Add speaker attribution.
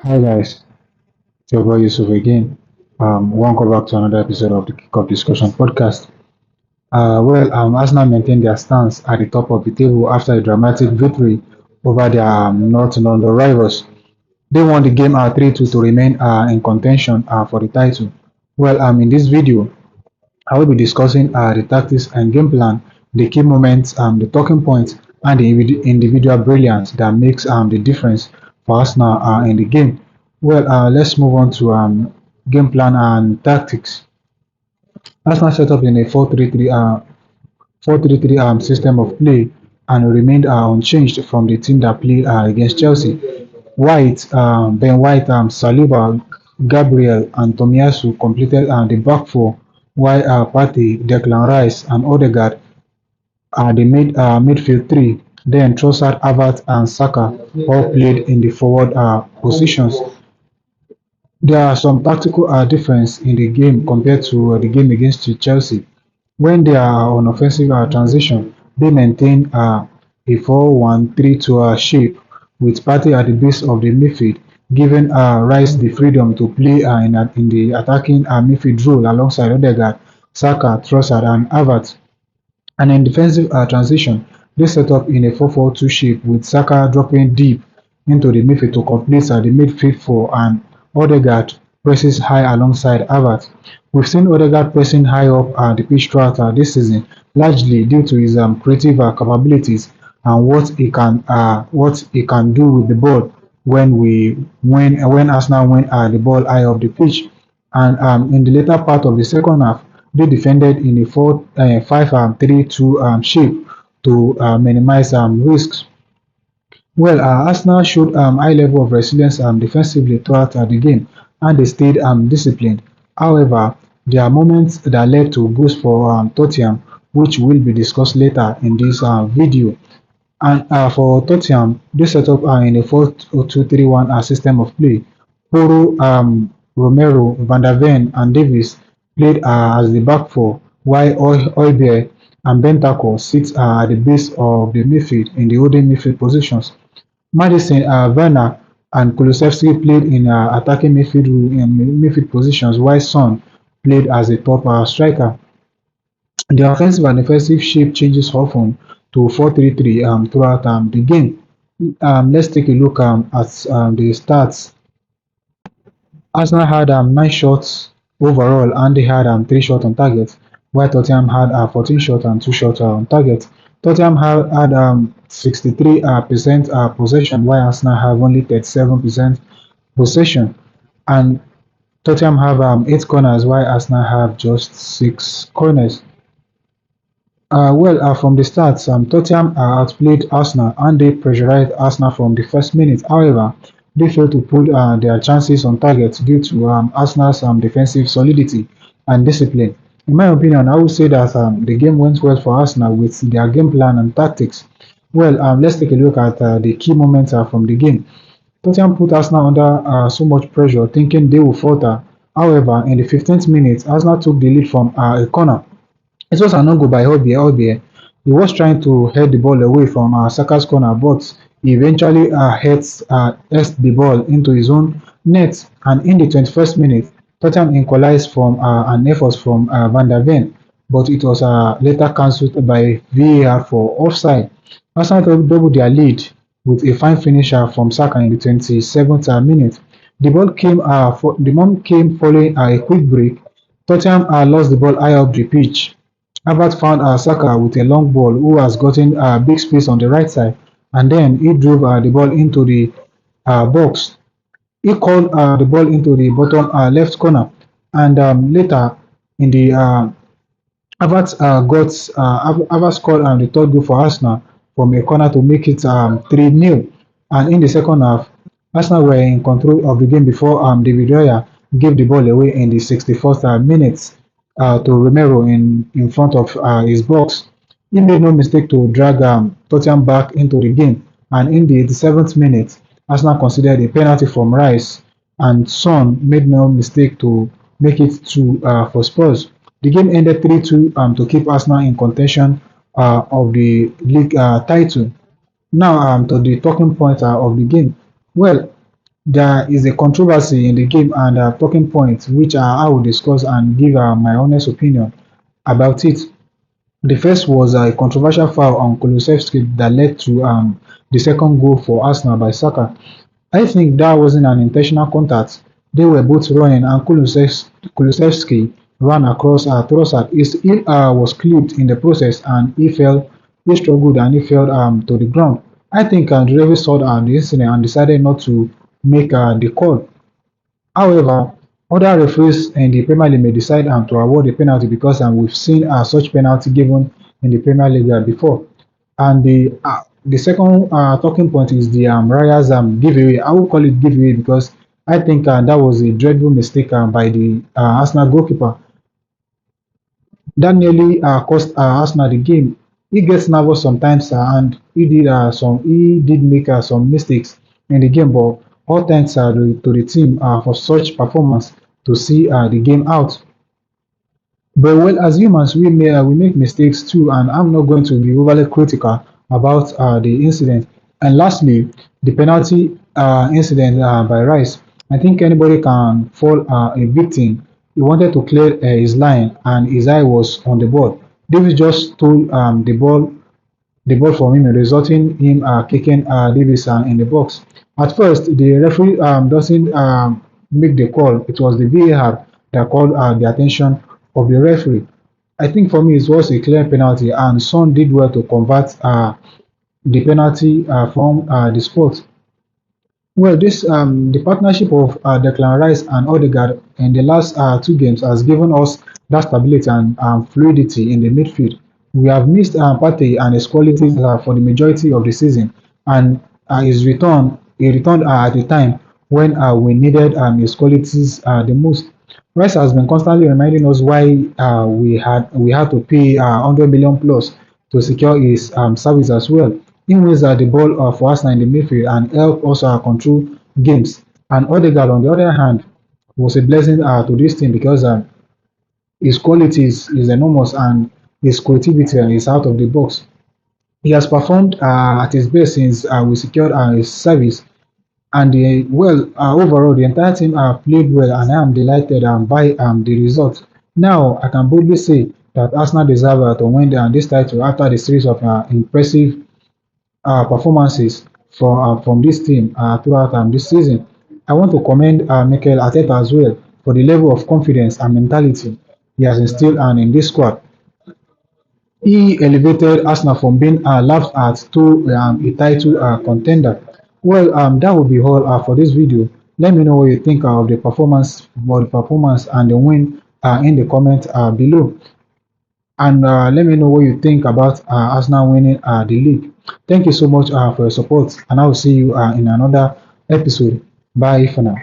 Speaker 1: Hi guys, it's your boy Yusuf again. Welcome back to another episode of the Kickoff Discussion podcast. Arsenal maintained their stance at the top of the table after a dramatic victory over their North London rivals. They won the game 3-2 to remain in contention for the title. In this video, I will be discussing the tactics and game plan, the key moments, the talking points, and the individual brilliance that makes the difference for Arsenal in the game. Let's move on to game plan and tactics. Arsenal set up in a 4-3-3 system of play and remained unchanged from the team that played against Chelsea. Ben White, Saliba, Gabriel, and Tomiyasu completed the back four, while Partey, Declan Rice, and Odegaard the midfield three. Then Trossard, Havertz, and Saka all played in the forward positions. There are some tactical difference in the game compared to the game against Chelsea. When they are on offensive transition, they maintain a 4-1-3-2 shape with Partey at the base of the midfield, giving Rice the freedom to play in the attacking midfield role alongside Odegaard, Saka, Trossard, and Havertz. And in defensive transition, they set up in a 4-4-2 shape with Saka dropping deep into the midfield to complete the midfield four and Odegaard presses high alongside Havertz. We've seen Odegaard pressing high up the pitch throughout this season, largely due to his creative capabilities and what he can do with the ball when Arsenal win the ball high up the pitch. And in the later part of the second half, they defended in a 5-3-2 shape to minimize risks. Arsenal showed high level of resilience defensively throughout the game, and they stayed disciplined. However, there are moments that led to goals for Tottenham, which will be discussed later in this video. And for Tottenham, they set up in a 4-2-3-1 system of play. Poro, Romero, Van der Ven, and Davis played as the back four, while Højbjerg and Bentancur sit at the base of the midfield in the holding midfield positions. Maddison, Werner, and Kulusevski played in attacking midfield positions, while Son played as a top striker. The offensive and defensive shape changes often to 4-3-3 throughout the game. Let's take a look at the stats. Arsenal had 9 shots overall and they had 3 shots on target, while Tottenham had 14 shots and 2 shots on target. Tottenham had 63% possession, while Arsenal have only 37% possession. And Tottenham have 8 corners, while Arsenal have just 6 corners. From the stats, Tottenham outplayed Arsenal and they pressurized Arsenal from the first minute. However, they failed to put their chances on target due to Arsenal's defensive solidity and discipline. In my opinion, I would say that the game went well for Arsenal with their game plan and tactics. Let's take a look at the key moments from the game. Tottenham put Arsenal under so much pressure, thinking they would falter. However, in the 15th minute, Arsenal took the lead from a corner. It was an on-goal by Højbjerg. He was trying to head the ball away from Saka's corner, but he eventually heads the ball into his own net. And in the 21st minute, Tottenham equalized from an effort from Van der Ven, but it was later cancelled by VAR for offside. Arsenal doubled their lead with a fine finisher from Saka in the 27th minute. The ball came following a quick break. Tottenham lost the ball high up the pitch. Havertz found Saka with a long ball who has gotten big space on the right side and then he drove the ball into the box. He called the ball into the bottom left corner and later in the Havertz scored the third goal for Arsenal from a corner to make it 3-0. And in the second half, Arsenal were in control of the game before David Raya gave the ball away in the 64th minute to Romero in front of his box. He made no mistake to drag Tottenham back into the game, and in the 87th minute, Arsenal considered a penalty from Rice, and Son made no mistake to make it 2 for Spurs. The game ended 3-2 to keep Arsenal in contention of the league title. Now to the talking point of the game. Well, There is a controversy in the game and talking points which I will discuss and give my honest opinion about it. The first was a controversial foul on Kulusevski that led to the second goal for Arsenal by Saka. I think that wasn't an intentional contact. They were both running and Kulusevski ran across Trossard. He was clipped in the process and he struggled and he fell to the ground. I think the referee saw the incident and decided not to make the call. However, other referees in the Premier League may decide to award a penalty because we've seen such penalty given in the Premier League before. And the second talking point is the Raya's giveaway. I will call it giveaway because I think that was a dreadful mistake by the Arsenal goalkeeper. That nearly cost Arsenal the game. He gets nervous sometimes and he did make some mistakes in the game, but all thanks to the team for such performance to see the game out. But well, as humans, we make mistakes too, and I'm not going to be overly critical about the incident. And lastly, the penalty incident by Rice. I think anybody can fall a victim. He wanted to clear his line, and his eye was on the ball. Davis just stole the ball from him, resulting in him kicking Davis in the box. At first, the referee doesn't make the call. It was the VAR that called the attention of the referee. I think for me, it was a clear penalty, and Son did well to convert the penalty from the spot. Well, this the partnership of Declan Rice and Odegaard in the last two games has given us that stability and fluidity in the midfield. We have missed Partey and his qualities for the majority of the season, and he returned at a time when we needed his qualities the most. Rice has been constantly reminding us why we had to pay 100 million plus to secure his service as well. He wins the ball for Arsenal in the midfield and help us control games. And Odegaard, on the other hand, was a blessing to this team because his qualities is enormous and his creativity is out of the box. He has performed at his best since we secured his service. And overall, the entire team played well, and I am delighted by the result. Now, I can boldly say that Arsenal deserve to win this title after the series of impressive performances from this team throughout this season. I want to commend Mikel Arteta as well for the level of confidence and mentality he has instilled in this squad. He elevated Arsenal from being laughed at to a title contender. Well, that will be all for this video. Let me know what you think of the performance and the win in the comment below. And let me know what you think about Arsenal winning the league. Thank you so much for your support, and I will see you in another episode. Bye for now.